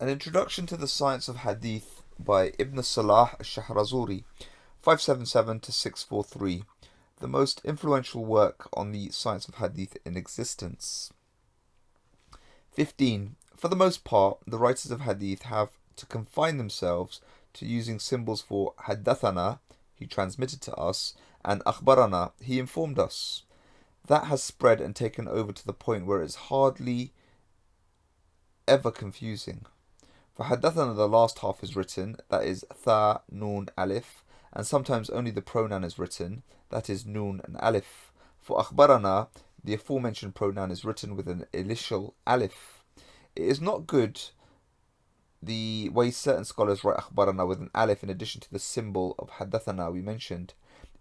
An Introduction to the Science of Hadith by Ibn Salah al-Shahrazuri, 577 to 643, the most influential work on the Science of Hadith in existence. 15. For the most part, the writers of Hadith have to confine themselves to using symbols for haddathana, he transmitted to us, and akhbarana, he informed us. That has spread and taken over to the point where it is hardly ever confusing. For haddathana, the last half is written, that is tha, noon, alif, and sometimes only the pronoun is written, that is noon and alif. For akhbarana, the aforementioned pronoun is written with an initial alif. It is not good the way certain scholars write akhbarana with an alif in addition to the symbol of haddathana we mentioned,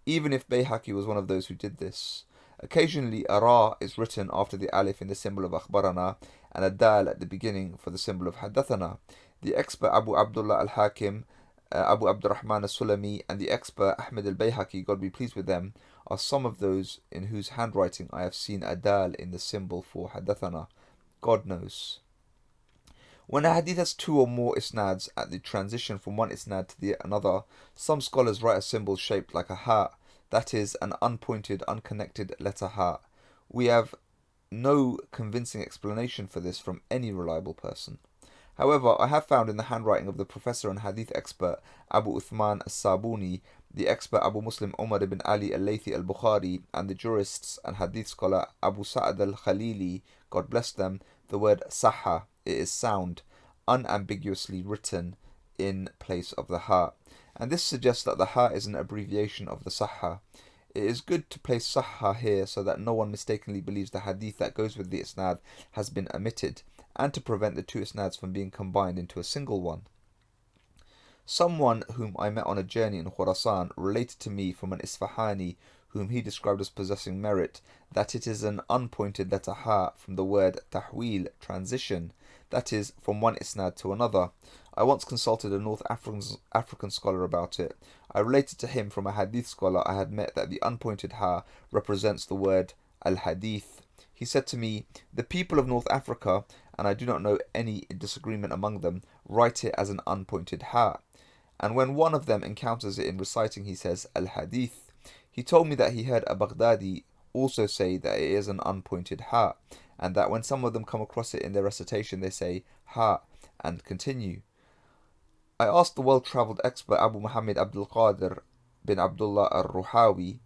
even if Bayhaqi was one of those who did this. Occasionally, a ra is written after the alif in the symbol of akhbarana, and a dal at the beginning for the symbol of haddathana. The expert Abu Abdullah al-Hakim, Abu Abdurrahman al-Sulami, and the expert Ahmed al-Bayhaqi, God be pleased with them, are some of those in whose handwriting I have seen a dal in the symbol for haddathana. God knows. When a hadith has two or more isnads at the transition from one isnad to the another, some scholars write a symbol shaped like a ha, that is, an unpointed, unconnected letter ha. We have no convincing explanation for this from any reliable person. However, I have found in the handwriting of the professor and hadith expert Abu Uthman al-Sabuni, the expert Abu Muslim Umar ibn Ali al-Laythi al-Bukhari, and the jurists and hadith scholar Abu Sa'ad al-Khalili, God bless them, the word sahha, it is sound, unambiguously written in place of the ha. And this suggests that the ha is an abbreviation of the sahha. It is good to place sahha here so that no one mistakenly believes the hadith that goes with the isnad has been omitted, and to prevent the two isnads from being combined into a single one. Someone whom I met on a journey in Khurasan related to me from an Isfahani whom he described as possessing merit that it is an unpointed letter ha from the word tahwil, transition, that is, from one isnad to another. I once consulted a North African scholar about it. I related to him from a hadith scholar I had met that the unpointed ha represents the word al-Hadīth. He said to me, the people of North Africa, and I do not know any disagreement among them, write it as an unpointed ha. And when one of them encounters it in reciting, he says al-Hadīth. He told me that he heard a Baghdadi also say that it is an unpointed ha, and that when some of them come across it in their recitation, they say ha and continue. I asked the well-travelled expert Abu Muhammad Abdul Qadir bin Abdullah al-Ruhawi,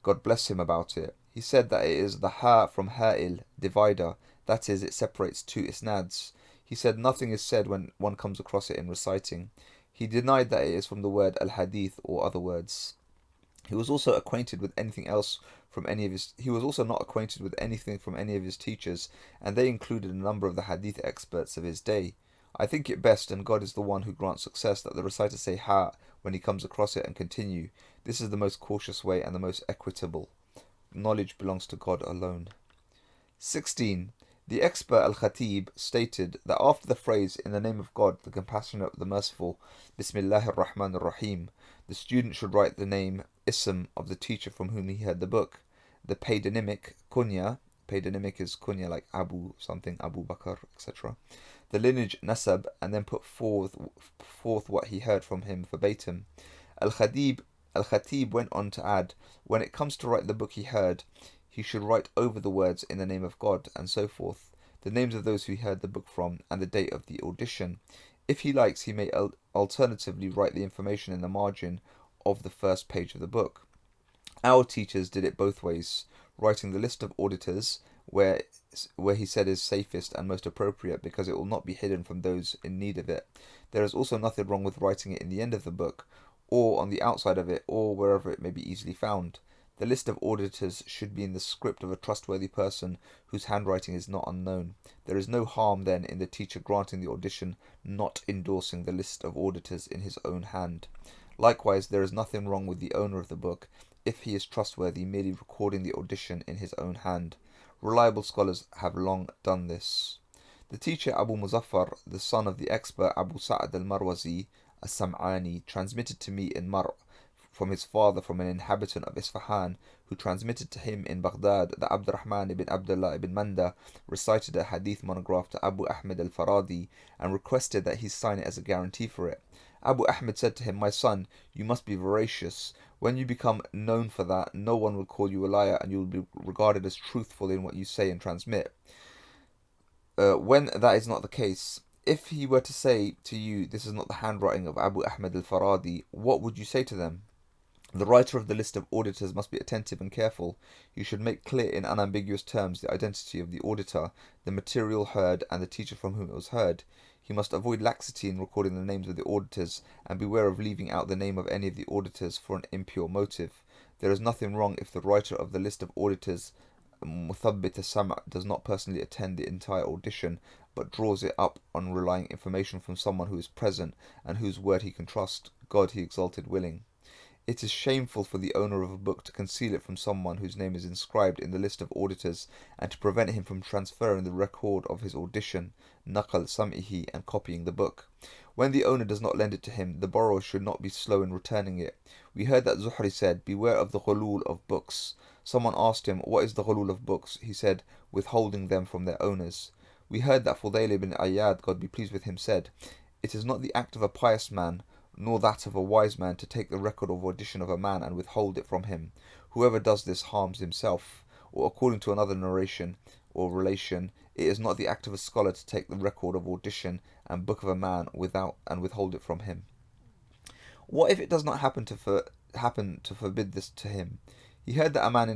God bless him, about it. He said that it is the ha from ha'il, divider, that is, it separates two isnads. He said nothing is said when one comes across it in reciting. He denied that it is from the word al-Hadīth or other words. He was also not acquainted with anything from any of his teachers, and they included a number of the hadith experts of his day. I think it best, and God is the one who grants success, that the reciter say ha when he comes across it and continue. This is the most cautious way and the most equitable. Knowledge belongs to God alone. 16. The expert al-Khatib stated that after the phrase, in the name of God, the compassionate, the merciful, Bismillahir Rahmanir Rahim, the student should write the name, ism, of the teacher from whom he heard the book, the paedonymic, kunya, paedonymic is kunya like Abu something, Abu Bakr, etc., the lineage, nasab, and then put forth what he heard from him verbatim. Al-Khatib went on to add, when it comes to write the book he heard, he should write over the words in the name of God, and so forth, the names of those who he heard the book from, and the date of the audition. If he likes, he may alternatively write the information in the margin of the first page of the book. Our teachers did it both ways, writing the list of auditors, where he said is safest and most appropriate because it will not be hidden from those in need of it. There is also nothing wrong with writing it in the end of the book, or on the outside of it, or wherever it may be easily found. The list of auditors should be in the script of a trustworthy person whose handwriting is not unknown. There is no harm then in the teacher granting the audition not endorsing the list of auditors in his own hand. Likewise, there is nothing wrong with the owner of the book, if he is trustworthy, merely recording the audition in his own hand. Reliable scholars have long done this. The teacher Abu Muzaffar, the son of the expert Abu Sa'ad al-Marwazi as-Sam'ani, transmitted to me in Mar' from his father from an inhabitant of Isfahan, who transmitted to him in Baghdad that Abdurrahman ibn Abdullah ibn Manda recited a hadith monograph to Abu Ahmed al-Faradi and requested that he sign it as a guarantee for it. Abu Ahmed said to him, "My son, you must be veracious. When you become known for that, no one will call you a liar and you will be regarded as truthful in what you say and transmit. When that is not the case, if he were to say to you, this is not the handwriting of Abu Ahmed al-Faradi, what would you say to them? The writer of the list of auditors must be attentive and careful. You should make clear in unambiguous terms the identity of the auditor, the material heard, and the teacher from whom it was heard. He must avoid laxity in recording the names of the auditors, and beware of leaving out the name of any of the auditors for an impure motive. There is nothing wrong if the writer of the list of auditors, Muthabbit as-Sam', does not personally attend the entire audition, but draws it up on relying information from someone who is present and whose word he can trust, God he exalted willing. It is shameful for the owner of a book to conceal it from someone whose name is inscribed in the list of auditors, and to prevent him from transferring the record of his audition, naqal sam'ihi, and copying the book. When the owner does not lend it to him, the borrower should not be slow in returning it. We heard that Zuhri said, "Beware of the ghulul of books." Someone asked him, "What is the ghulul of books?" He said, "Withholding them from their owners." We heard that Fudayl ibn Ayyad, God be pleased with him, said, "It is not the act of a pious man, nor that of a wise man, to take the record of audition of a man and withhold it from him. Whoever does this harms himself." Or according to another narration or relation, it is not the act of a scholar to take the record of audition and book of a man and withhold it from him. What if it does not happen to forbid this to him? We heard that a man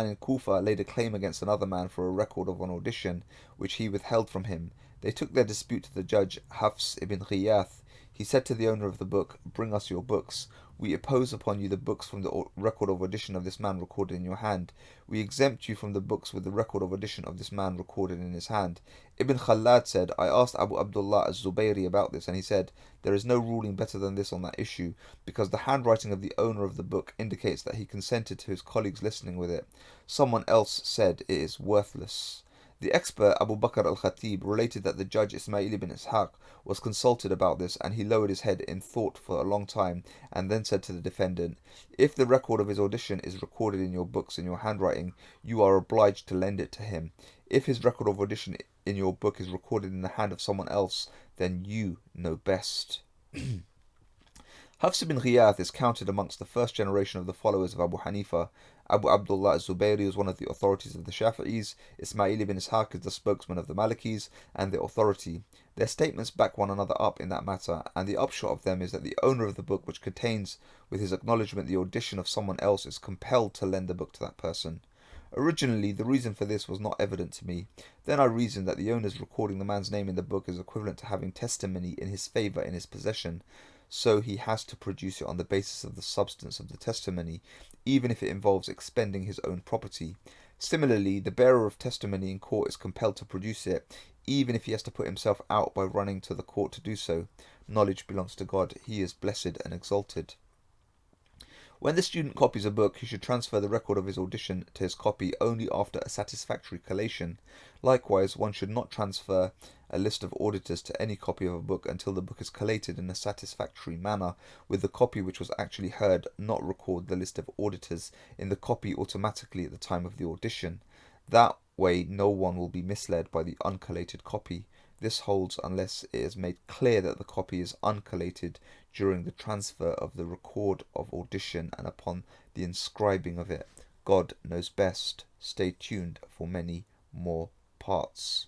in Kufa laid a claim against another man for a record of an audition, which he withheld from him. They took their dispute to the judge, Hafs ibn Ghiyath. He said to the owner of the book, "Bring us your books. We impose upon you the books from the record of audition of this man recorded in your hand. We exempt you from the books with the record of audition of this man recorded in his hand." Ibn Khallad said, "I asked Abu Abdullah az-Zubayri about this, and he said, there is no ruling better than this on that issue, because the handwriting of the owner of the book indicates that he consented to his colleagues listening with it. Someone else said it is worthless." The expert Abu Bakr al-Khatib related that the judge Ismail ibn Ishaq was consulted about this, and he lowered his head in thought for a long time, and then said to the defendant, "If the record of his audition is recorded in your books in your handwriting, you are obliged to lend it to him. If his record of audition in your book is recorded in the hand of someone else, then you know best." Hafs ibn Ghiyath is counted amongst the first generation of the followers of Abu Hanifa. Abu Abdullah az-Zubayri was one of the authorities of the Shafi'is. Ismail ibn Ishaq is the spokesman of the Malikis and the authority. Their statements back one another up in that matter, and the upshot of them is that the owner of the book, which contains with his acknowledgement the audition of someone else, is compelled to lend the book to that person. Originally, the reason for this was not evident to me. Then I reasoned that the owner's recording the man's name in the book is equivalent to having testimony in his favour in his possession, so he has to produce it on the basis of the substance of the testimony, even if it involves expending his own property. Similarly, the bearer of testimony in court is compelled to produce it, even if he has to put himself out by running to the court to do so. Knowledge belongs to God. He is blessed and exalted. When the student copies a book, he should transfer the record of his audition to his copy only after a satisfactory collation. Likewise, one should not transfer a list of auditors to any copy of a book until the book is collated in a satisfactory manner, with the copy which was actually heard not record the list of auditors in the copy automatically at the time of the audition. That way no one will be misled by the uncollated copy. This holds unless it is made clear that the copy is uncollated during the transfer of the record of audition and upon the inscribing of it. God knows best. Stay tuned for many more parts.